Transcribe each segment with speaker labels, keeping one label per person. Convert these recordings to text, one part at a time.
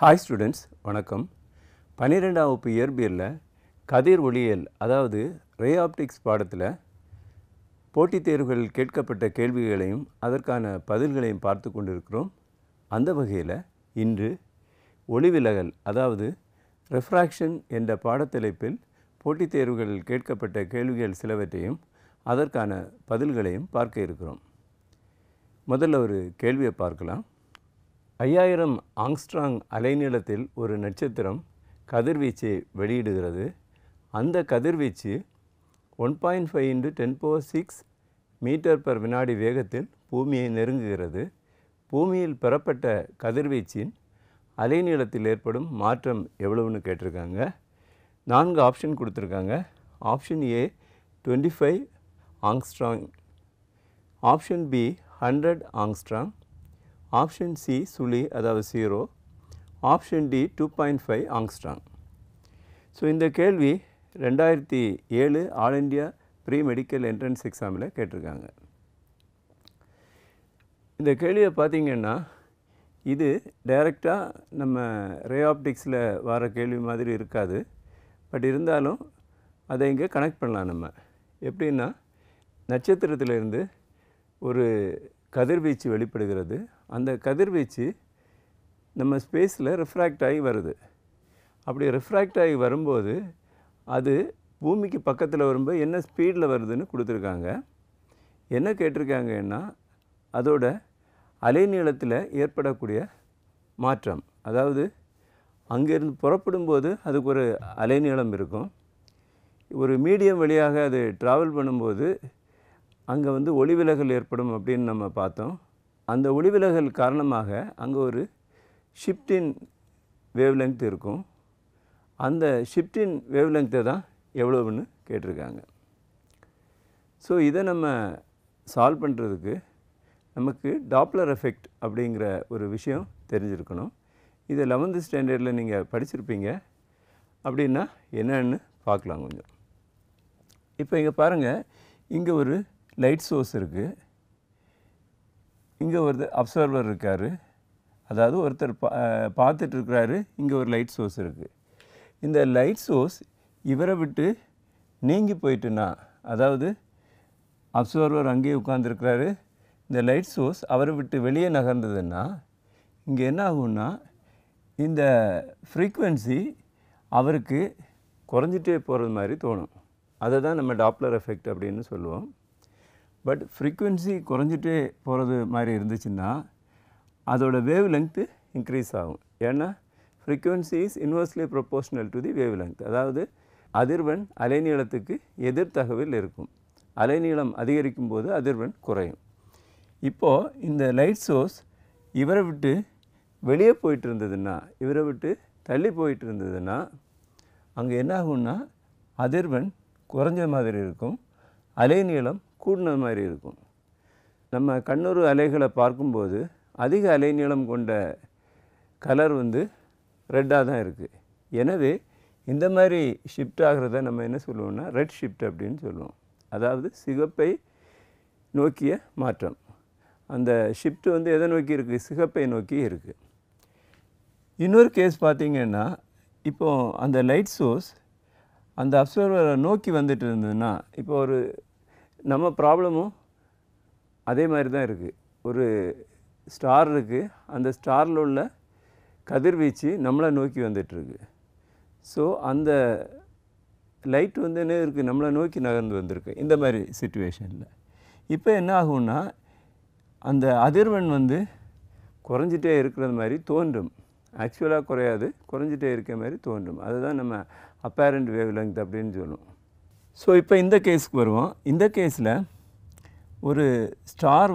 Speaker 1: Hi students, வணக்கம். 12ஆம் வகுப்பு இயற்பியலில் கதிர் ஒளியியல் அதாவது ரே ஆப்டிக்ஸ் பாடத்தில் போட்டித் தேர்வுகளில் கேட்கப்பட்ட கேள்விகளையும் அதற்கான பதில்களையும் பார்த்து கொண்டிருக்கிறோம். அந்த வகையில் இன்று ஒளிவிலகல் அதாவது ரெஃப்ராக்ஷன் என்ற பாடத்தலைப்பில் போட்டித் தேர்வுகளில் கேட்கப்பட்ட கேள்விகள் சிலவற்றையும் அதற்கான பதில்களையும் பார்க்க இருக்கிறோம். முதல்ல ஒரு கேள்வியை பார்க்கலாம். 5000 ஆங்ஸ்ட்ராங் அலைநீளத்தில் ஒரு நட்சத்திரம் கதிர்வீச்சை வெளியிடுகிறது. அந்த கதிர்வீச்சு 1.5 × 10⁶ மீட்டர் வினாடி வேகத்தில் பூமியை நெருங்குகிறது. பூமியில் பெறப்பட்ட கதிர்வீச்சின் அலைநீளத்தில் ஏற்படும் மாற்றம் எவ்வளவுன்னு கேட்டிருக்காங்க. 4 ஆப்ஷன் கொடுத்துருக்காங்க. Option A 25 angstrom, option B 100 angstrom, option C சுழி அதாவது 0, ஆப்ஷன் டி 2.5 ஆங்ஸ்ட்ராங். ஸோ இந்த கேள்வி 2007 all India pre medical entrance எக்ஸாமில் கேட்டிருக்காங்க. இந்த கேள்வியை பார்த்திங்கன்னா இது டைரெக்டாக நம்ம ரே ஆப்டிக்ஸில் வர கேள்வி மாதிரி இருக்காது. பட் இருந்தாலும் அதை இங்கே கனெக்ட் பண்ணலாம். நம்ம எப்படின்னா, நட்சத்திரத்திலிருந்து ஒரு கதிர்வீச்சு வெளிப்படுகிறது. அந்த கதிர்வீச்சு நம்ம ஸ்பேஸில் ரிஃப்ராக்ட் ஆகி வருது. அப்படி ரிஃப்ராக்ட் ஆகி வரும்போது அது பூமிக்கு பக்கத்தில் வரும்போது என்ன ஸ்பீடில் வருதுன்னு கொடுத்துருக்காங்க. என்ன கேட்டிருக்காங்கன்னா, அதோட அலைநீளத்தில் ஏற்படக்கூடிய மாற்றம், அதாவது அங்கேருந்து புறப்படும்போது அதுக்கு ஒரு அலைநீளம் இருக்கும். ஒரு மீடியம் வழியாக அது ட்ராவல் பண்ணும்போது அங்கே ஒளிவிலகல் ஏற்படும் அப்படின்னு நம்ம பார்த்தோம். அந்த ஒளிவிலகல் காரணமாக அங்கே ஒரு ஷிஃப்டின் வேவ்லெங்த் இருக்கும். அந்த ஷிஃப்டின் வேவ்லெங்த்தை தான் எவ்வளவுன்னு கேட்டிருக்காங்க. ஸோ இதை நம்ம சால்வ் பண்ணுறதுக்கு நமக்கு டாப்ளர் எஃபெக்ட் அப்படிங்கிற ஒரு விஷயம் தெரிஞ்சிருக்கணும். இதை 11th ஸ்டாண்டர்டில் நீங்கள் படிச்சிருப்பீங்க. அப்படின்னா என்னன்னு பார்க்கலாம் கொஞ்சம். இப்போ இங்கே பாருங்கள், இங்கே ஒரு லைட் சோர்ஸ் இருக்குது, இங்கே ஒரு அப்சர்வர் இருக்கார், அதாவது ஒருத்தர் பார்த்துட்ருக்கிறாரு. இங்கே ஒரு லைட் சோர்ஸ் இருக்குது. இந்த லைட் சோர்ஸ் இவரை விட்டு நீங்கி போயிட்டுனா, அதாவது அப்சர்வர் அங்கேயே உட்காந்துருக்கிறாரு, இந்த லைட் சோர்ஸ் அவரை விட்டு வெளியே நகர்ந்ததுன்னா இங்கே என்ன ஆகும்னா, இந்த ஃப்ரீக்குவென்சி அவருக்கு குறைஞ்சிட்டே போகிறது மாதிரி தோணும். அதை தான் நம்ம டாப்ளர் எஃபெக்ட் அப்படின்னு சொல்லுவோம். பட் ஃப்ரீக்குவென்சி குறைஞ்சிட்டே போகிறது மாதிரி இருந்துச்சுன்னா அதோட வேவ் லெங்க்த்து இன்க்ரீஸ் ஆகும். ஏன்னா frequency is inversely proportional to the wave length, அதாவது அதிர்வெண் அலைநீளத்துக்கு எதிர்த்தகவில் இருக்கும். அலைநீளம் அதிகரிக்கும் போது அதிர்வெண் குறையும். இப்போது இந்த லைட் சோர்ஸ் இவரை விட்டு வெளியே போயிட்டு இருந்ததுன்னா, இவரை விட்டு தள்ளி போயிட்டு இருந்ததுன்னா அங்கே என்ன ஆகும்னா அதிர்வெண் குறைஞ்ச மாதிரி இருக்கும், அலைநீளம் கூடின மாதிரி இருக்கும். நம்ம கண்ணுறு அலைகளை பார்க்கும்போது அதிக அலைநீளம் கொண்ட கலர் ரெட்டாக தான் இருக்குது. எனவே இந்த மாதிரி ஷிஃப்ட் ஆகிறத நம்ம என்ன சொல்லுவோம்னா ரெட் ஷிஃப்ட் அப்படின்னு சொல்லுவோம். அதாவது சிகப்பை நோக்கிய மாற்றம். அந்த ஷிஃப்ட் எதை நோக்கி இருக்குது? சிகப்பை நோக்கி இருக்குது. இன்னொரு கேஸ் பார்த்திங்கன்னா, இப்போது அந்த லைட் சோர்ஸ் அந்த அப்சர்வரை நோக்கி வந்துட்டு இருந்ததுன்னா, இப்போ ஒரு நம்ம ப்ராப்ளமும் அதே மாதிரி தான் இருக்குது. ஒரு ஸ்டார் இருக்குது, அந்த ஸ்டாரில் உள்ள கதிர்வீச்சு நம்மளை நோக்கி வந்துட்டுருக்கு. ஸோ அந்த லைட் என்ன இருக்குது, நம்மளை நோக்கி நகர்ந்து வந்திருக்கு. இந்த மாதிரி சிச்சுவேஷனில் இப்போ என்ன ஆகும்னா அந்த அதிர்வெண் குறைஞ்சிட்டே இருக்கிறது மாதிரி தோன்றும். ஆக்சுவலாக குறையாது, குறைஞ்சிட்டே இருக்கிற மாதிரி தோன்றும். அதுதான் நம்ம அப்பேரண்ட் வேவ் லெங்த் அப்படின்னு சொல்லுவோம். ஸோ இப்போ இந்த கேஸுக்கு வருவோம். இந்த கேஸில் ஒரு ஸ்டார்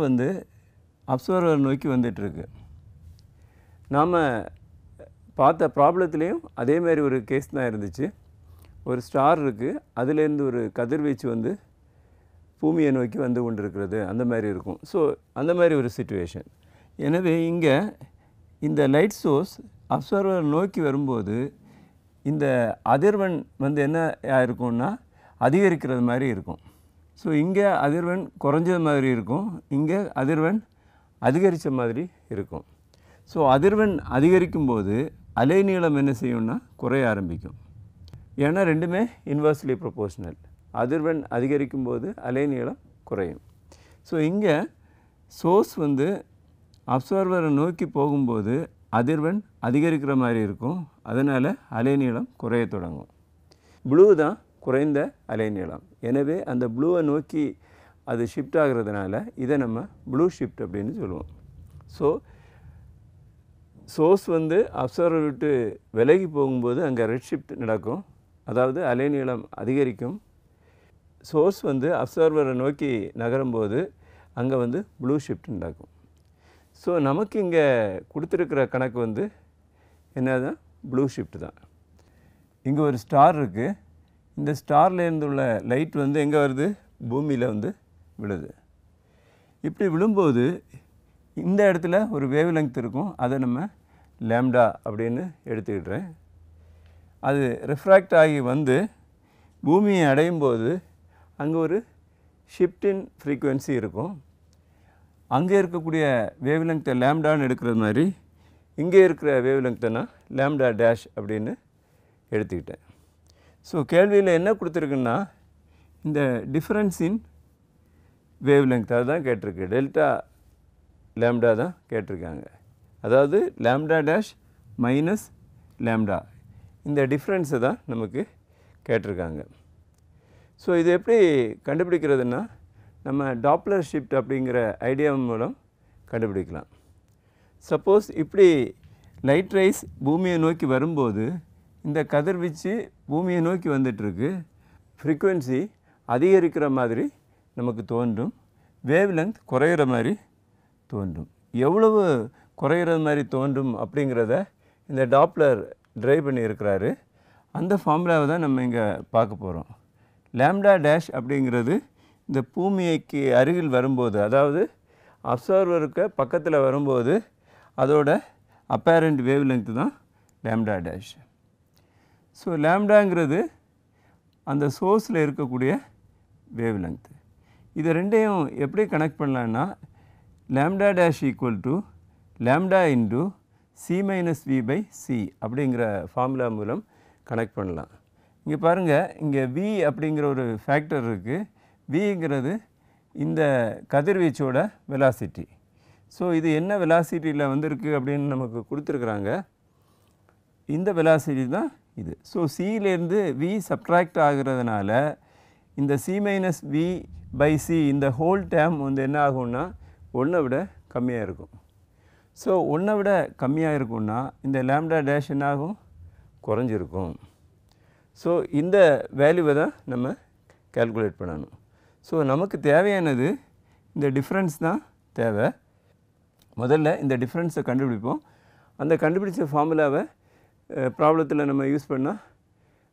Speaker 1: அப்சர்வர் நோக்கி வந்துட்டுருக்கு. நாம் பார்த்த ப்ராப்ளத்துலேயும் அதே மாதிரி ஒரு கேஸ் தான் இருந்துச்சு. ஒரு ஸ்டார் இருக்குது, அதுலேருந்து ஒரு கதிர்வீச்சு பூமியை நோக்கி வந்து கொண்டிருக்கிறது, அந்த மாதிரி இருக்கும். ஸோ அந்த மாதிரி ஒரு சிச்சுவேஷன். எனவே இங்கே இந்த லைட் சோர்ஸ் அப்சர்வர் நோக்கி வரும்போது இந்த அதிர்வெண் என்ன இருக்கும்னா அதிகரிக்கிறது மாதிரி இருக்கும். ஸோ இங்கே அதிர்வெண் குறைஞ்சது மாதிரி இருக்கும், இங்கே அதிர்வெண் அதிகரித்த மாதிரி இருக்கும். ஸோ அதிர்வெண் அதிகரிக்கும் போது அலைநீளம் என்ன செய்யும்னா குறைய ஆரம்பிக்கும். ஏன்னா ரெண்டுமே இன்வெர்ஸ்லி ப்ரொபோர்ஷனல். அதிர்வெண் அதிகரிக்கும் போது அலைநீளம் குறையும். ஸோ இங்கே சோர்ஸ் வந்து அப்சர்வரை நோக்கி போகும்போது அதிர்வெண் அதிகரிக்கிற மாதிரி இருக்கும். அதனால் அலைநீளம் குறைய தொடங்கும். ப்ளூ தான் குறைந்த அலைநீளம். எனவே அந்த ப்ளூவை நோக்கி அது ஷிஃப்ட் ஆகிறதுனால இதை நம்ம ப்ளூ ஷிஃப்ட் அப்படின்னு சொல்லுவோம். ஸோ சோர்ஸ் வந்து அப்சர்வர் விட்டு விலகி போகும்போது அங்கே ரெட் ஷிஃப்ட் நடக்கும். அதாவது அலைநீளம் அதிகரிக்கும். சோர்ஸ் வந்து அப்சர்வரை நோக்கி நகரும்போது அங்கே வந்து ப்ளூ ஷிஃப்ட் நடக்கும். ஸோ நமக்கு இங்கே கொடுத்துருக்கிற கணக்கு வந்து என்னதான் ப்ளூ ஷிஃப்ட் தான். இங்கே ஒரு ஸ்டார் இருக்குது. இந்த ஸ்டார்லேருந்து உள்ள லைட் வந்து எங்கே வருது? பூமியில் வந்து விழுது. இப்படி விழும்போது இந்த இடத்துல ஒரு வேவ் லெங்த் இருக்கும். அதை நம்ம லேம்டா அப்படின்னு எடுத்துக்கிட்டுறேன். அது ரிஃப்ராக்ட் ஆகி வந்து பூமியை அடையும் போது அங்கே ஒரு ஷிஃப்டின் ஃப்ரீக்குவென்சி இருக்கும். அங்கே இருக்கக்கூடிய வேவ் லெங்த்தை லேம்டான்னு எடுக்கிறது மாதிரி இங்கே இருக்கிற வேவ் லெங்த்தை நான் லேம்டா டேஷ் அப்படின்னு எடுத்துக்கிட்டேன். ஸோ கேள்வியில் என்ன கொடுத்துருக்குன்னா இந்த டிஃப்ரென்ஸ் இன் வேவ் லெங்த் அதுதான் கேட்டிருக்கு. டெல்டா லேம்டா தான் கேட்டிருக்காங்க. அதாவது லேம்டா டேஷ் மைனஸ் லேம்டா இந்த டிஃப்ரென்ஸை தான் நமக்கு கேட்டிருக்காங்க. ஸோ இது எப்படி கண்டுபிடிக்கிறதுனா நம்ம டாப்ளர் ஷிஃப்ட் அப்படிங்கிற ஐடியா மூலம் கண்டுபிடிக்கலாம். சப்போஸ் இப்படி லைட் ரைஸ் பூமியை நோக்கி வரும்போது இந்த கதிர்வீச்சு பூமியை நோக்கி வந்துட்டுருக்கு. ஃப்ரீக்குவென்சி அதிகரிக்கிற மாதிரி நமக்கு தோன்றும். வேவ் லெங்த் குறையிற மாதிரி தோன்றும். எவ்வளவு குறையிற மாதிரி தோன்றும் அப்படிங்கிறத இந்த டாப்ளர் ட்ரைவ் பண்ணியிருக்கிறாரு. அந்த ஃபார்முலாவை தான் நம்ம இங்கே பார்க்க போகிறோம். லேம்டா டேஷ் அப்படிங்கிறது இந்த பூமிக்கு அருகில் வரும்போது, அதாவது அப்சர்வருக்கு பக்கத்தில் வரும்போது அதோட அப்பேரண்ட் வேவ் லெங்த் தான் லேம்டா டேஷ். ஸோ லேம்டாங்கிறது அந்த சோர்ஸில் இருக்கக்கூடிய வேவ் லெங்த். இது ரெண்டையும் எப்படி கனெக்ட் பண்ணலான்னா lambda dash equal to lambda into C minus V by C அப்படிங்கிற ஃபார்முலா மூலம் கனெக்ட் பண்ணலாம். இங்கே பாருங்கள், இங்கே வி அப்படிங்கிற ஒரு ஃபேக்டர் இருக்குது. விங்கிறது இந்த கதிர்வீச்சோட வெலாசிட்டி. ஸோ இது என்ன வெலாசிட்டியில் வந்திருக்கு அப்படின்னு நமக்கு கொடுத்துருக்குறாங்க. இந்த வெலாசிட்டி தான் இது. ஸோ சியிலேருந்து வி சப்ட்ராக்ட் ஆகிறதுனால இந்த C minus V by C இந்த ஹோல் டேம் வந்து என்ன ஆகும்னா 1 விட கம்மியாக இருக்கும். ஸோ 1 விட கம்மியாக இருக்கும்னா இந்த லேம்டா டேஷ் என்ன ஆகும்? குறைஞ்சிருக்கும். ஸோ இந்த வேல்யூவை தான் நம்ம கால்குலேட் பண்ணணும். ஸோ நமக்கு தேவையானது இந்த டிஃப்ரென்ஸ் தான் தேவை. முதல்ல இந்த டிஃப்ரென்ஸை கண்டுபிடிப்போம். அந்த கண்டுபிடிச்ச ஃபார்முலாவை ப்ராப்ளத்தில் நம்ம யூஸ் பண்ணால்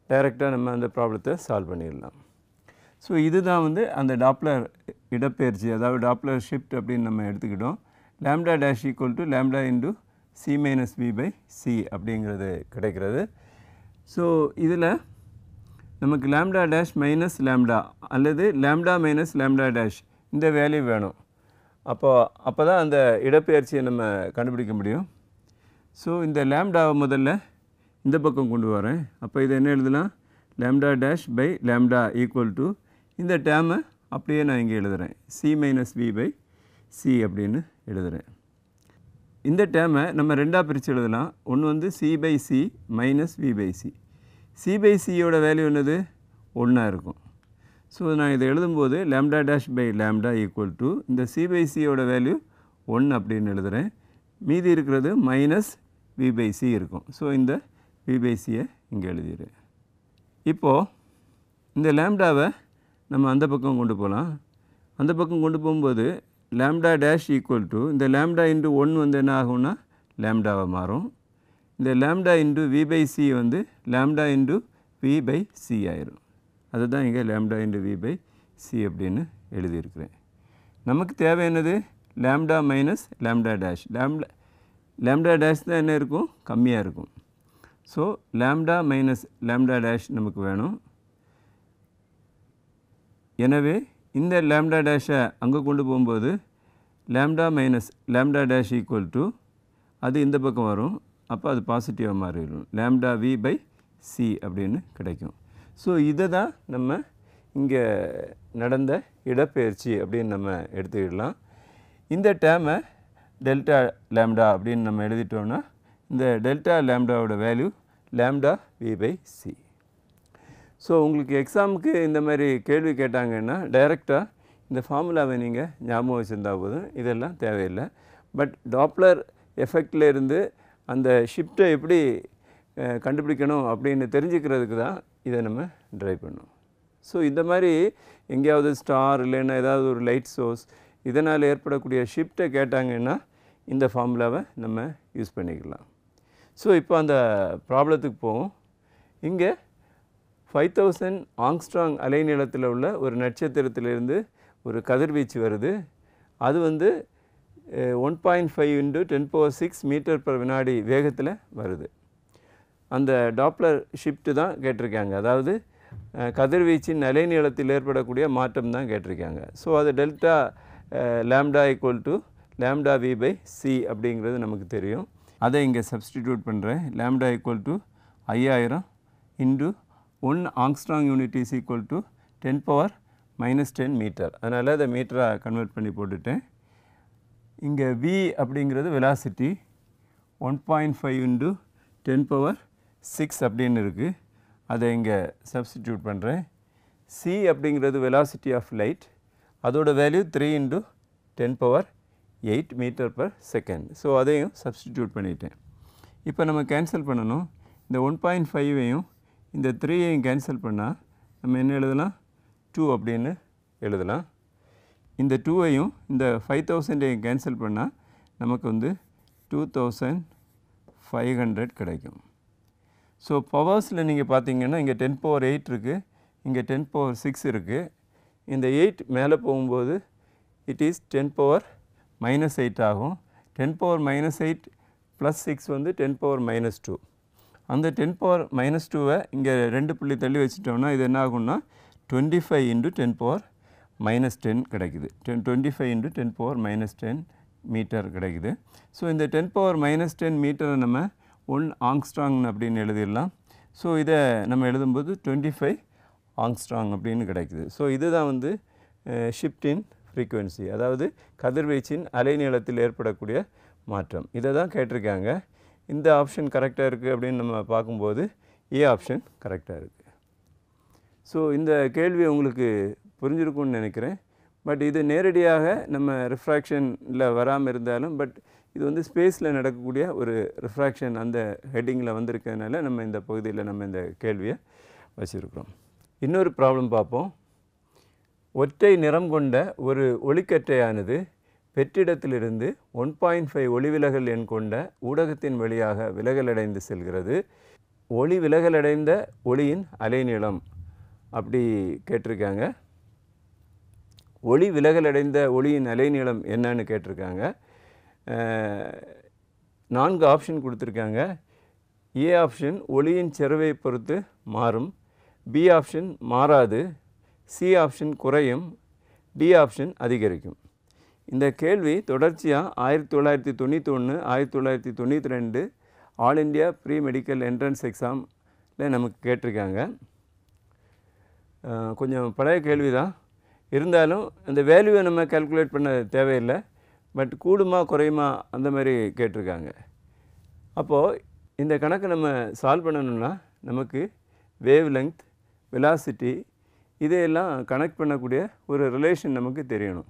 Speaker 1: டைரெக்டாக நம்ம அந்த ப்ராப்ளத்தை சால்வ் பண்ணிடலாம். ஸோ இதுதான் வந்து அந்த டாப்ளர் இடப்பெயர்ச்சி, அதாவது டாப்ளர் ஷிஃப்ட் அப்படின்னு நம்ம எடுத்துக்கிட்டோம். Lambda dash equal to lambda into C minus V by C அப்படிங்கிறது கிடைக்கிறது. ஸோ இதில் நமக்கு லேம்டா டேஷ் மைனஸ் லேம்டா அல்லது லேம்டா மைனஸ் லேம்டா டேஷ் இந்த வேல்யூ வேணும். அப்போ தான் அந்த இடப்பெயர்ச்சியை நம்ம கண்டுபிடிக்க முடியும். ஸோ இந்த லேம்டாவை முதல்ல இந்த பக்கம் கொண்டு வரேன். அப்போ இதை என்ன எழுதலாம்? Lambda dash by lambda equal to இந்த டேமை அப்படியே நான் இங்கே எழுதுகிறேன். C minus V by C அப்படின்னு எழுதுகிறேன். இந்த டேமை நம்ம ரெண்டாக பிரித்து எழுதலாம். ஒன்று வந்து C by C minus V by C. C by சியோட வேல்யூ என்னது? 1 இருக்கும். ஸோ நான் இதை எழுதும்போது lambda dash by lambda equal to இந்த சி பை சியோட வேல்யூ 1 அப்படின்னு எழுதுகிறேன். மீதி இருக்கிறது மைனஸ் வி பை சி இருக்கும். ஸோ இந்த வி பை சியை இங்கே எழுதிடுறேன். இப்போது இந்த லேம்டாவை நம்ம அந்த பக்கம் கொண்டு போகலாம். அந்த பக்கம் கொண்டு போகும்போது லேம்டா டேஷ் ஈக்குவல் டு இந்த லேம்டா இன்டு 1 வந்து என்ன ஆகும்னா லேம்டாவை மாறும். இந்த lambda into V by C வந்து lambda into V by C ஆயிரும். அதுதான் இங்கே lambda into V by C அப்படின்னு எழுதியிருக்கிறேன். நமக்கு தேவையானது lambda minus lambda dash. Lambda dash தான் என்ன இருக்கும்? கம்மியாக இருக்கும். So lambda minus lambda dash நமக்கு வேணும். எனவே இந்த லேம்டா டேஷை அங்கே கொண்டு போகும்போது lambda minus lambda dash equal to அது இந்த பக்கம் வரும். அப்போ அது பாசிட்டிவாக மாறிடும். லேம்டா வி பை சி அப்படின்னு கிடைக்கும். ஸோ இதை தான் நம்ம இங்கே நடந்த இடப்பெயர்ச்சி அப்படின்னு நம்ம எடுத்துக்கிடலாம். இந்த டேர்மை டெல்டா லேம்டா அப்படின்னு நம்ம எழுதிட்டோம்னா இந்த டெல்டா லேம்டாவோட value lambda V by C. So உங்களுக்கு எக்ஸாமுக்கு இந்த மாதிரி கேள்வி கேட்டாங்கன்னா டைரெக்டாக இந்த ஃபார்முலாவை நீங்கள் ஞாபகம் வச்சுருந்தா போதும், இதெல்லாம் தேவையில்லை. பட் டாப்ளர் எஃபெக்டில் இருந்து அந்த ஷிஃப்ட்டை எப்படி கண்டுபிடிக்கணும் அப்படின்னு தெரிஞ்சுக்கிறதுக்கு தான் இதை நம்ம ட்ரை பண்ணோம். ஸோ இந்த மாதிரி எங்கேயாவது ஸ்டார் இல்லைன்னா ஏதாவது ஒரு லைட் சோர்ஸ் இதனால் ஏற்படக்கூடிய ஷிஃப்ட்டை கேட்டாங்கன்னா இந்த ஃபார்முலாவை நம்ம யூஸ் பண்ணிக்கலாம். ஸோ இப்போ அந்த ப்ராப்ளத்துக்கு போவோம். இங்கே 5000 ஆங்ஸ்ட்ராங் அலைநீளத்தில் உள்ள ஒரு நட்சத்திரத்திலிருந்து ஒரு கதிர்வீச்சு வருது. அது வந்து 1.5 × 10⁶ மீட்டர் பர் வினாடி வேகத்தில் வருது. அந்த டாப்ளர் ஷிஃப்ட் தான் கேட்டிருக்காங்க. அதாவது கதிர்வீச்சின் அலைநீளத்தில் ஏற்படக்கூடிய மாற்றம் தான் கேட்டிருக்காங்க. ஸோ அது delta lambda equal to lambda V by C அப்படிங்கிறது நமக்கு தெரியும். அதை இங்கே சப்ஸ்டிடியூட் பண்ணுறேன். Lambda equal to 5000 into 1 angstrom unit is equal to 10⁻−10 metre. அதனால் அதை மீட்டராக கன்வெர்ட் பண்ணி போட்டுட்டேன். இங்கே v அப்படிங்கிறது வெலாசிட்டி 1.5 × 10⁻6 அப்படின்னு இருக்குது. அதை இங்கே சப்ஸ்டிடியூட் பண்ணுறேன். c அப்படிங்கிறது வெலாசிட்டி ஆஃப் லைட், அதோட value 3 × 10⁻8 metre per second. So அதையும் சப்ஸ்டிடியூட் பண்ணிட்டேன். இப்போ நம்ம கேன்சல் பண்ணணும். இந்த 1.5ஐயும் இந்த 3ஐயும் கேன்சல் பண்ணால் நம்ம என்ன எழுதலாம்? 2 அப்படின்னு எழுதலாம். இந்த 2ஐயும் இந்த 5000ஐயும் கேன்சல் பண்ணால் நமக்கு வந்து 2500 கிடைக்கும். ஸோ பவர்ஸில் நீங்கள் பார்த்தீங்கன்னா இங்கே 10⁻8 இருக்குது, இங்கே 10⁻6 இருக்குது. இந்த 8 மேலே போகும்போது இட் இஸ் 10⁻−8 ஆகும். 10⁻−8 + 6 வந்து 10⁻−2. அந்த 10⁻−2வை இங்கே 2 புள்ளி தள்ளி வச்சுட்டோம்னா இது என்ன ஆகும்னா 25 × 10⁻10 கிடைக்குது. 25 × 10⁻10 மீட்டர் கிடைக்குது. ஸோ இந்த 10⁻10 மீட்டரை நம்ம 1 ஆங்ஸ்ட்ராங் அப்படின்னு எழுதிடலாம். ஸோ இதை நம்ம எழுதும்போது 25 ஆங்ஸ்ட்ராங் அப்படின்னு கிடைக்குது. ஸோ இதுதான் வந்து ஷிஃப்ட் இன் ஃப்ரீக்குவென்சி, அதாவது கதிர்வீச்சின் அலைநீளத்தில் ஏற்படக்கூடிய மாற்றம். இதை தான் கேட்டிருக்காங்க. இந்த ஆப்ஷன் கரெக்டாக இருக்குது அப்படின்னு நம்ம பார்க்கும்போது ஏ ஆப்ஷன் கரெக்டாக இருக்குது. ஸோ இந்த கேள்வி உங்களுக்கு புரிஞ்சிருக்கும்னு நினைக்கிறேன். பட் இது நேரடியாக நம்ம ரிஃப்ராக்ஷனில் வராமல் இருந்தாலும் பட் இது வந்து ஸ்பேஸில் நடக்கக்கூடிய ஒரு ரிஃப்ராக்ஷன் அந்த ஹெட்டிங்கில் வந்திருக்கிறதுனால நம்ம இந்த பகுதியில் நம்ம இந்த கேள்வியை வச்சுருக்கிறோம். இன்னொரு ப்ராப்ளம் பார்ப்போம். ஒற்றை நிறம் கொண்ட ஒரு ஒளிக்கற்றையானது வெற்றிடத்திலிருந்து 1.5 ஒளிவிலகல் எண் கொண்ட ஊடகத்தின் வழியாக விலகலடைந்து செல்கிறது. ஒளி விலகலடைந்த ஒளியின் அலைநீளம் அப்படி கேட்டிருக்காங்க. ஒளி விலகலடைந்த ஒளியின் அலைநீளம் என்னன்னு கேட்டிருக்காங்க. 4 ஆப்ஷன் கொடுத்துருக்காங்க. ஏ ஆப்ஷன் ஒளியின் செறிவை பொறுத்து மாறும், பி ஆப்ஷன் மாறாது, சி ஆப்ஷன் குறையும், டி ஆப்ஷன் அதிகரிக்கும். இந்த கேள்வி தொடர்ச்சியாக 1991, 1992 all India pre medical entrance எக்ஸாமில் நமக்கு கேட்டிருக்காங்க. கொஞ்சம் பழைய கேள்வி தான், இருந்தாலும் அந்த வேல்யூவை நம்ம கால்குலேட் பண்ண தேவையில்லை. பட் கூடுமா குறையுமா அந்த மாதிரி கேட்டிருக்காங்க. அப்போது இந்த கணக்கு நம்ம சால்வ் பண்ணணும்னா நமக்கு வேவ் லெங்த், வெலாசிட்டி இதையெல்லாம் கனெக்ட் பண்ணக்கூடிய ஒரு ரிலேஷன் நமக்கு தெரியணும்.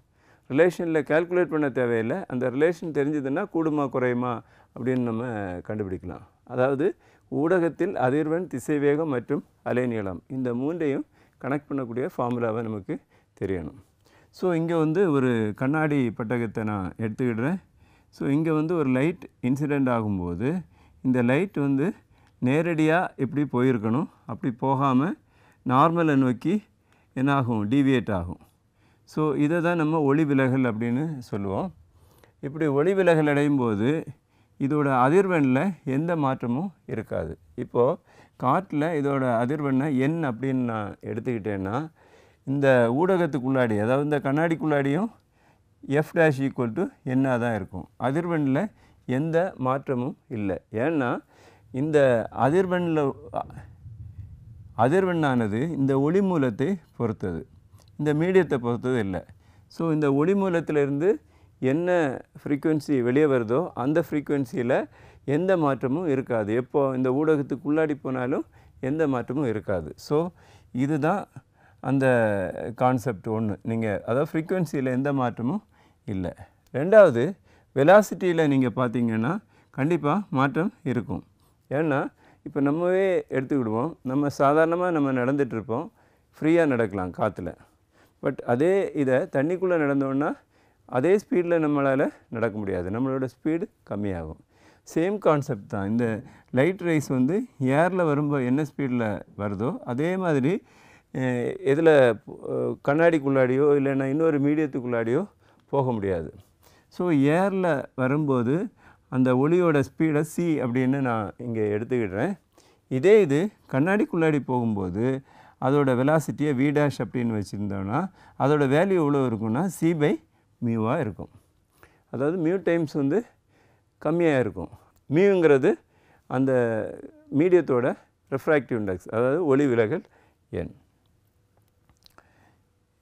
Speaker 1: ரிலேஷனில் கால்குலேட் பண்ண தேவையில்லை, அந்த ரிலேஷன் தெரிஞ்சதுன்னா கூடுமா குறையுமா அப்படின்னு நம்ம கண்டுபிடிக்கலாம். அதாவது ஊடகத்தில் அதிர்வெண், திசைவேகம் மற்றும் அலைநீளம் இந்த மூன்றையும் கனெக்ட் பண்ணக்கூடிய ஃபார்முலாவை நமக்கு தெரியணும். ஸோ இங்கே வந்து ஒரு கண்ணாடி பட்டகத்தை நான் எடுத்துக்கிடுறேன். ஸோ இங்கே வந்து ஒரு லைட் இன்சிடெண்ட் ஆகும்போது இந்த லைட் வந்து நேரடியாக இப்படி போயிருக்கணும், அப்படி போகாமல் நார்மலை நோக்கி என்ன ஆகும், டீவியேட் ஆகும். ஸோ இதை தான் நம்ம ஒளி விலகல் அப்படின்னு சொல்லுவோம். இப்படி ஒளி விலகல் அடையும் போது இதோட அதிர்வெண்ணில் எந்த மாற்றமும் இருக்காது. இப்போது காற்றில் இதோட அதிர்வெண்ணை எண் அப்படின்னு நான் எடுத்துக்கிட்டேன்னா இந்த ஊடகத்துக்குள்ளாடி, அதாவது இந்த கண்ணாடிக்குள்ளாடியும் f' = என்னாக தான் இருக்கும். அதிர்வெண்ணில் எந்த மாற்றமும் இல்லை. ஏன்னா இந்த அதிர்வெண்ணானது இந்த ஒளி மூலத்தை பொறுத்தது, இந்த மீடியத்தை பொறுத்தது இல்லை. ஸோ இந்த ஒளி மூலத்திலிருந்து என்ன ஃப்ரீக்குவென்சி வெளியே வருதோ அந்த ஃப்ரீக்குவென்சியில் எந்த மாற்றமும் இருக்காது. எப்போ இந்த ஊடகத்துக்குள்ளாடி போனாலும் எந்த மாற்றமும் இருக்காது. ஸோ இதுதான் அந்த கான்செப்ட் ஒன்று. நீங்கள் அதாவது ஃப்ரீக்குவென்சியில் எந்த மாற்றமும் இல்லை. ரெண்டாவது, வெலாசிட்டியில் நீங்கள் பார்த்தீங்கன்னா கண்டிப்பாக மாற்றம் இருக்கும். ஏன்னா இப்போ நம்மவே எடுத்துக்கிடுவோம், நம்ம சாதாரணமாக நம்ம நடந்துகிட்ருப்போம், ஃப்ரீயாக நடக்கலாம் காற்றுல. பட் அதே இதை தண்ணிக்குள்ளே நடந்தோன்னா அதே ஸ்பீடில் நம்மளால் நடக்க முடியாது, நம்மளோட ஸ்பீடு கம்மியாகும். சேம் கான்செப்ட் தான். இந்த லைட் ரைஸ் வந்து ஏரில் வரும்போது என்ன ஸ்பீடில் வருதோ அதே மாதிரி இதில் கண்ணாடிக்குள்ளாடியோ இல்லைன்னா இன்னொரு மீடியத்துக்குள்ளாடியோ போக முடியாது. ஸோ ஏரில் வரும்போது அந்த ஒளியோட ஸ்பீடை c அப்படின்னு நான் இங்கே எடுத்துக்கிடுறேன். இதே இது கண்ணாடிக்குள்ளாடி போகும்போது அதோட வெலாசிட்டியை v' அப்படின்னு வச்சுருந்தோன்னா அதோட வேல்யூ எவ்வளோ இருக்குன்னா c/μவாக இருக்கும். அதாவது மியூ டைம்ஸ் வந்து கம்மியாக இருக்கும். மியூங்கிறது அந்த மீடியத்தோட ரெஃப்ராக்டிவ் இண்டெக்ஸ், அதாவது ஒளி விலகல் எண்.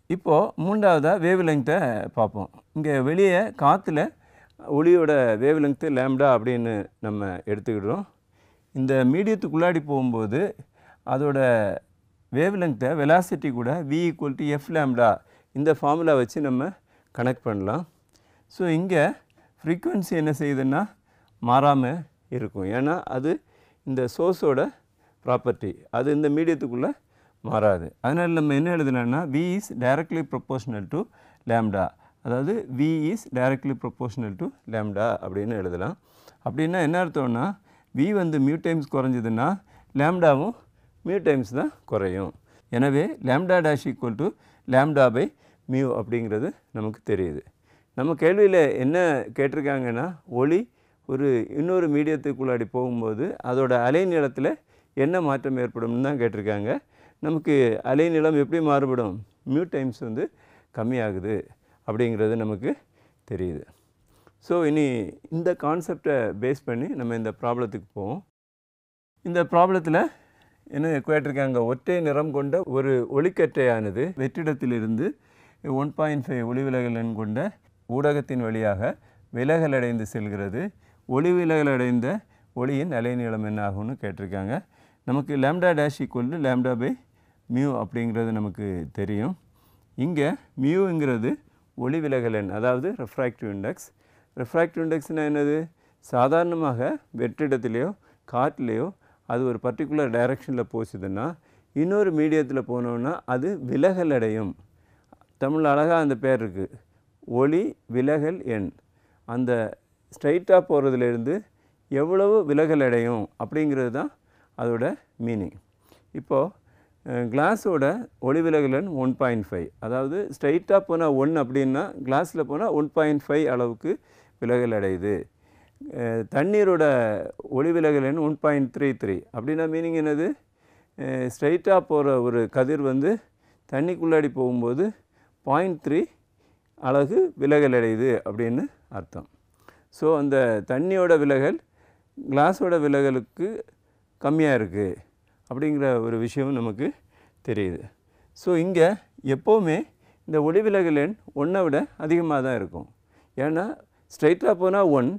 Speaker 1: இப்போது மூன்றாவதாக வேவ் லெங்க்த்தை பார்ப்போம். இங்கே வெளியே காற்றுல ஒளியோட வேவ் லெங்க்த்து லேம்டா அப்படின்னு நம்ம எடுத்துக்கிடுறோம். இந்த மீடியத்துக்குள்ளாடி போகும்போது அதோட வேவ் லெங்க்த்தை வெலாசிட்டி கூட v = f லேம்டா இந்த ஃபார்முலா வச்சு நம்ம கனெக்ட் பண்ணலாம். ஸோ இங்கே ஃப்ரீக்குவென்சி என்ன செய்யுதுன்னா மாறாமல் இருக்கும். ஏன்னா அது இந்த சோர்ஸோட ப்ராப்பர்ட்டி, அது இந்த மீடியத்துக்குள்ளே மாறாது. அதனால் நம்ம என்ன எழுதலாம்னா v is directly proportional to lambda, அதாவது v is directly proportional to lambda அப்படின்னு எழுதலாம். அப்படின்னா என்ன அர்த்தம்னா v வந்து மியூ டைம்ஸ் குறைஞ்சதுன்னா லேம்டாவும் மியூ டைம்ஸ் தான் குறையும். எனவே lambda dash equal to lambda by mu அப்படிங்கிறது நமக்கு தெரியுது. நம்ம கேள்வியில் என்ன கேட்டிருக்காங்கன்னா ஒளி ஒரு இன்னொரு மீடியத்துக்குள்ளாடி போகும்போது அதோட அலைநீளத்தில் என்ன மாற்றம் ஏற்படும்னு தான் கேட்டிருக்காங்க. நமக்கு அலைநீளம் எப்படி மாறுபடும், மியூ டைம்ஸ் வந்து கம்மியாகுது அப்படிங்கிறது நமக்கு தெரியுது. ஸோ இனி இந்த கான்செப்டை பேஸ் பண்ணி நம்ம இந்த ப்ராப்ளத்துக்கு போவோம். இந்த ப்ராப்ளத்தில் என்ன கேட்டிருக்காங்க, ஒற்றை நிறம் கொண்ட ஒரு ஒளிக்கற்றையானது வெற்றிடத்திலிருந்து 1.5 ஒளிவிலகல் எண் கொண்ட ஊடகத்தின் வழியாக விலகலடைந்து செல்கிறது. ஒளி விலகலடைந்த ஒளியின் அலைநீளம் என்ன ஆகும்னு கேட்டிருக்காங்க. நமக்கு lambda dash equal to lambda by mu அப்படிங்கிறது நமக்கு தெரியும். இங்கே மியூங்கிறது ஒளி விலகல் எண், அதாவது ரெஃப்ராக்டிவ் இண்டெக்ஸ். ரெஃப்ராக்டிவ் இண்டெக்ஸ்னால் என்னது, சாதாரணமாக வெற்றிடத்துலேயோ காற்றுலேயோ அது ஒரு பர்டிகுலர் டைரெக்ஷனில் போச்சுதுன்னா இன்னொரு மீடியத்தில் போனோன்னா அது விலகல் அடையும். தமிழ் அழகாக அந்த பேர் இருக்குது, ஒளி விலகல் எண். அந்த ஸ்ட்ரைட்டாக போகிறதுலேருந்து எவ்வளவு விலகல் அடையும் அப்படிங்கிறது தான் அதோட மீனிங். இப்போது கிளாஸோட ஒளி விலகல் எண் 1.5, அதாவது ஸ்ட்ரைட்டாக போனால் 1 அப்படின்னா கிளாஸில் போனால் 1.5 அளவுக்கு விலகல் அடையுது. தண்ணீரோட ஒளி விலகல் எண் 1.33 அப்படின்னா மீனிங் என்னது, ஸ்ட்ரைட்டாக போகிற ஒரு கதிர் வந்து தண்ணிக்குள்ளாடி போகும்போது 0.3 அலகு விலகல் அடையுது அப்படின்னு அர்த்தம். ஸோ அந்த தண்ணியோட விலகல் கிளாஸோட விலகலுக்கு கம்மியாக இருக்குது அப்படிங்கிற ஒரு விஷயம் நமக்கு தெரியுது. ஸோ இங்கே எப்போவுமே இந்த ஒளி விலகல் எண் 1 விட அதிகமாக தான் இருக்கும். ஏன்னா ஸ்ட்ரைட்டாக போனால் 1,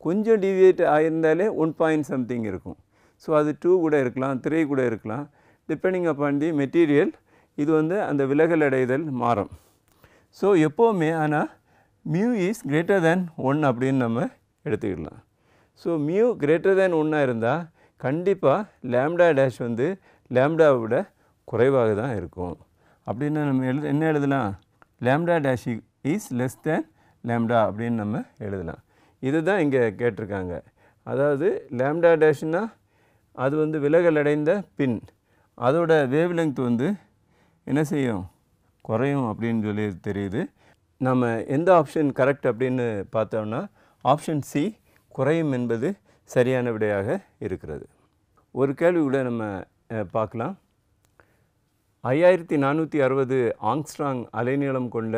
Speaker 1: கொஞ்சம் டிவியேட் ஆகியிருந்தாலே 1 something இருக்கும். ஸோ அது 2 கூட இருக்கலாம், 3 கூட இருக்கலாம், டிபெண்டிங் அப்பான் தி மெட்டீரியல். இது வந்து அந்த விலகல் அடைதல் மாறும். ஸோ எப்போவுமே ஆனால் மியூ இஸ் கிரேட்டர் தேன் 1 அப்படின்னு நம்ம எடுத்துக்கிடலாம். ஸோ மியூ கிரேட்டர் தேன் 1 இருந்தால் கண்டிப்பாக லேம்டா டேஷ் வந்து லேம்டாவை விட குறைவாக தான் இருக்கும். அப்படின்னு நம்ம என்ன எழுதலாம், lambda dash is less than lambda அப்படின்னு நம்ம எழுதலாம். இதுதான் இங்கே கேட்டிருக்காங்க. அதாவது லேம்டா டேஷ்னால் அது வந்து விலகல் அடைந்த பின் அதோட வேவ் லெங்த் வந்து என்ன செய்யும், குறையும் அப்படின்னு சொல்லி தெரியுது. நம்ம எந்த ஆப்ஷன் கரெக்ட் அப்படின்னு பார்த்தோம்னா ஆப்ஷன் சி, குறையும் என்பது சரியான விடையாக இருக்கிறது. ஒரு கேள்வி கூட நம்ம பார்க்கலாம். 5460 ஆங்ஸ்ட்ராங் அலைநீளம் கொண்ட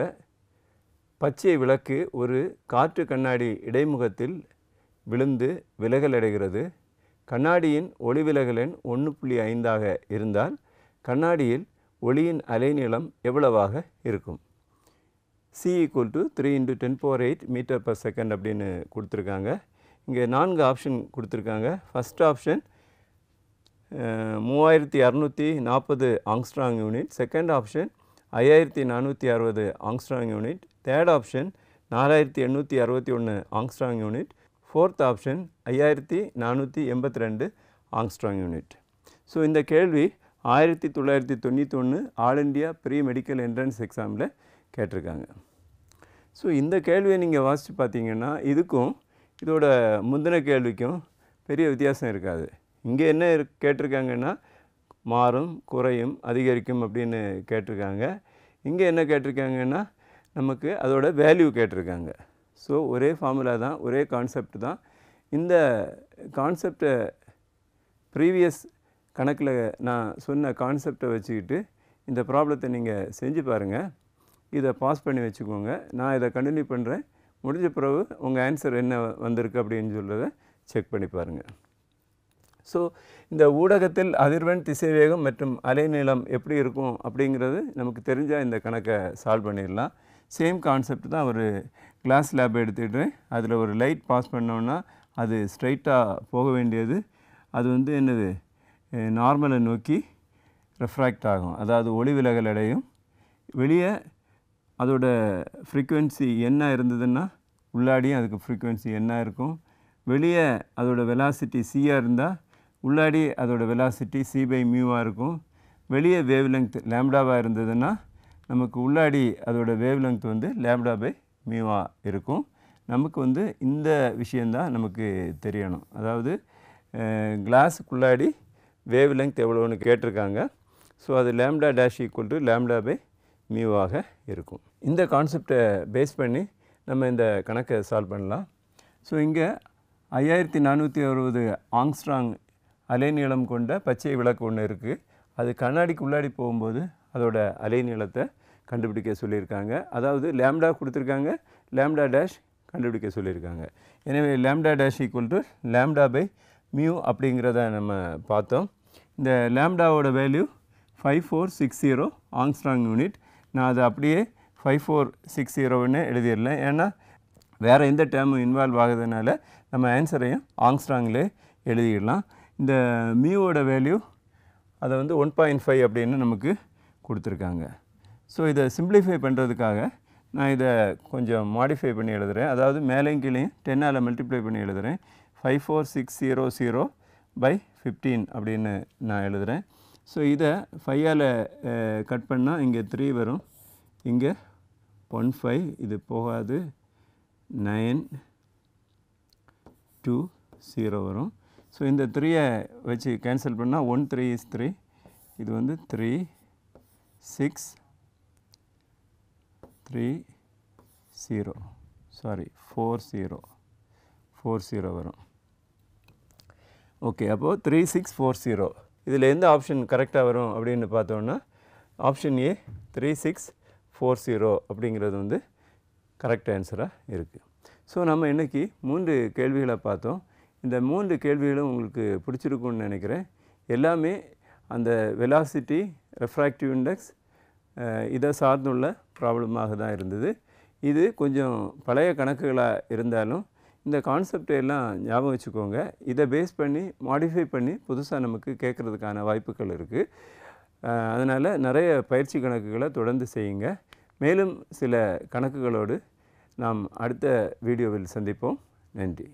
Speaker 1: பச்சை விளக்கு ஒரு காற்று கண்ணாடி இடைமுகத்தில் விழுந்து விலகல் அடைகிறது. கண்ணாடியின் ஒளிவிலகல் எண் 1.5ஆக இருந்தால் கண்ணாடியில் ஒளியின் அலைநீளம் எவ்வளவாக இருக்கும்? C = 3 × 10⁸ மீட்டர் பர் செகண்ட் அப்படின்னு கொடுத்துருக்காங்க. இங்கே 4 ஆப்ஷன் கொடுத்துருக்காங்க. First option 3640 angstrom unit, second option 5460 angstrom unit, third option 4861 angstrom unit, fourth option 5482 angstrom unit. So இந்த கேள்வி 1991 all India pre medical entrance எக்ஸாமில் கேட்டிருக்காங்க. ஸோ இந்த கேள்வியை நீங்கள் வாசித்து பார்த்தீங்கன்னா இதுக்கும் இதோட முந்தின கேள்விக்கும் பெரிய வித்தியாசம் இருக்காது. இங்கே என்ன கேட்டிருக்காங்கன்னா மாறும், குறையும், அதிகரிக்கும் அப்படின்னு கேட்டிருக்காங்க. இங்கே என்ன கேட்டிருக்காங்கன்னா நமக்கு அதோட வேல்யூ கேட்டிருக்காங்க. ஸோ ஒரே ஃபார்முலா தான், ஒரே கான்செப்ட் தான். இந்த கான்செப்டை ப்ரீவியஸ் கணக்கில் நான் சொன்ன கான்செப்டை வச்சுக்கிட்டு இந்த ப்ராப்ளத்தை நீங்கள் செஞ்சு பாருங்கள். இதை பாஸ் பண்ணி வச்சுக்கோங்க. நான் இதை கண்டினியூ பண்ணுறேன். முடிஞ்ச பிறகு உங்கள் ஆன்சர் என்ன வந்திருக்கு அப்படின்னு சொல்கிறத செக் பண்ணி பாருங்கள். ஸோ இந்த ஊடகத்தில் அதிர்வெண், திசைவேகம் மற்றும் அலைநீளம் எப்படி இருக்கும் அப்படிங்கிறது நமக்கு தெரிஞ்சால் இந்த கணக்கை சால்வ் பண்ணிடலாம். சேம் கான்செப்ட் தான். ஒரு கிளாஸ் லேப் எடுத்துக்கிட்டு அதில் ஒரு லைட் பாஸ் பண்ணோன்னா அது ஸ்ட்ரைட்டாக போக வேண்டியது அது வந்து என்னது நார்மலை நோக்கி ரெஃப்ராக்ட் ஆகும், அதாவது ஒளி விலகல் அடையும். வெளியே அதோட ஃப்ரீக்குவென்சி என்ன இருந்ததுன்னா உள்ளாடியும் அதுக்கு ஃப்ரீக்குவென்சி என்ன இருக்கும். வெளியே அதோட வெலாசிட்டி சியாக இருந்தால் உள்ளாடி அதோட வெலாசிட்டி c/μவாக இருக்கும். வெளியே வேவ் லெங்த் லேம்டாவாக இருந்ததுன்னா நமக்கு உள்ளாடி அதோட வேவ் லெங்த் வந்து λ/μவாக இருக்கும். நமக்கு வந்து இந்த விஷயந்தான் நமக்கு தெரியணும். அதாவது கிளாஸுக்குள்ளாடி வேவ் லெங்த் எவ்வளோன்னு கேட்டிருக்காங்க. ஸோ அது λ' = λ/μவாக இருக்கும். இந்த கான்செப்டை பேஸ் பண்ணி நம்ம இந்த கணக்கை சால்வ் பண்ணலாம். ஸோ இங்கே 5460 ஆங்ஸ்ட்ராங் அலைநீளம் கொண்ட பச்சை விளக்கு ஒன்று இருக்குது. அது கண்ணாடிக்கு உள்ளாடி போகும்போது அதோட அலைநீளத்தை கண்டுபிடிக்க சொல்லியிருக்காங்க. அதாவது லேம்டா கொடுத்துருக்காங்க, λ' கண்டுபிடிக்க சொல்லியிருக்காங்க. எனவே λ' = λ/μ அப்படிங்கிறத நம்ம பார்த்தோம். இந்த லேம்டாவோட வேல்யூ 5460 ஆங்ஸ்ட்ராங் யூனிட். நான் அதை அப்படியே 5460ன்னு எழுதிடலாம். ஏன்னா வேறு எந்த டேர்மும் இன்வால்வ் ஆகுதுனால நம்ம ஆன்சரையும் ஆங்ஸ்ட்ராங்லே எழுதிடலாம். இந்த மியூவோட வேல்யூ அதை வந்து 1.5 அப்படின்னு நமக்கு கொடுத்துருக்காங்க. ஸோ இதை சிம்பிளிஃபை பண்ணுறதுக்காக நான் இதை கொஞ்சம் மாடிஃபை பண்ணி எழுதுகிறேன். அதாவது மேலேயும் கீழேயும் 10ஆல் மல்டிப்ளை பண்ணி எழுதுகிறேன். 54600/15 அப்படின்னு நான் எழுதுகிறேன். ஸோ இதை 5ஆல் கட் பண்ணால் இங்கே 3 வரும், இங்கே 15, இது போகாது 920 வரும். ஸோ இந்த 3ஐ வச்சு கேன்சல் பண்ணால் 1 3 is 3, இது வந்து 3 6 3 0 சாரி 40 வரும். ஓகே, அப்போது 3640. இதில் எந்த ஆப்ஷன் கரெக்டாக வரும் அப்படின்னு பார்த்தோன்னா ஆப்ஷன் ஏ 3640 அப்படிங்கிறது வந்து கரெக்ட் ஆன்சராக இருக்குது. ஸோ நம்ம இன்றைக்கி 3 கேள்விகளை பார்த்தோம். இந்த 3 கேள்விகளும் உங்களுக்கு பிடிச்சிருக்குன்னு நினைக்கிறேன். எல்லாமே அந்த வெலாசிட்டி, ரெஃப்ராக்டிவ் இண்டெக்ஸ் இதை சார்ந்துள்ள ப்ராப்ளமாக தான் இருந்தது. இது கொஞ்சம் பழைய கணக்குகளாக இருந்தாலும் இந்த கான்செப்டை எல்லாம் ஞாபகம் வச்சுக்கோங்க. இதை பேஸ் பண்ணி மாடிஃபை பண்ணி புதுசாக நமக்கு கேட்குறதுக்கான வாய்ப்புகள் இருக்குது. அதனால் நிறைய பயிற்சி கணக்குகளை தொடர்ந்து செய்யுங்க. மேலும் சில கணக்குகளோடு நாம் அடுத்த வீடியோவில் சந்திப்போம். நன்றி.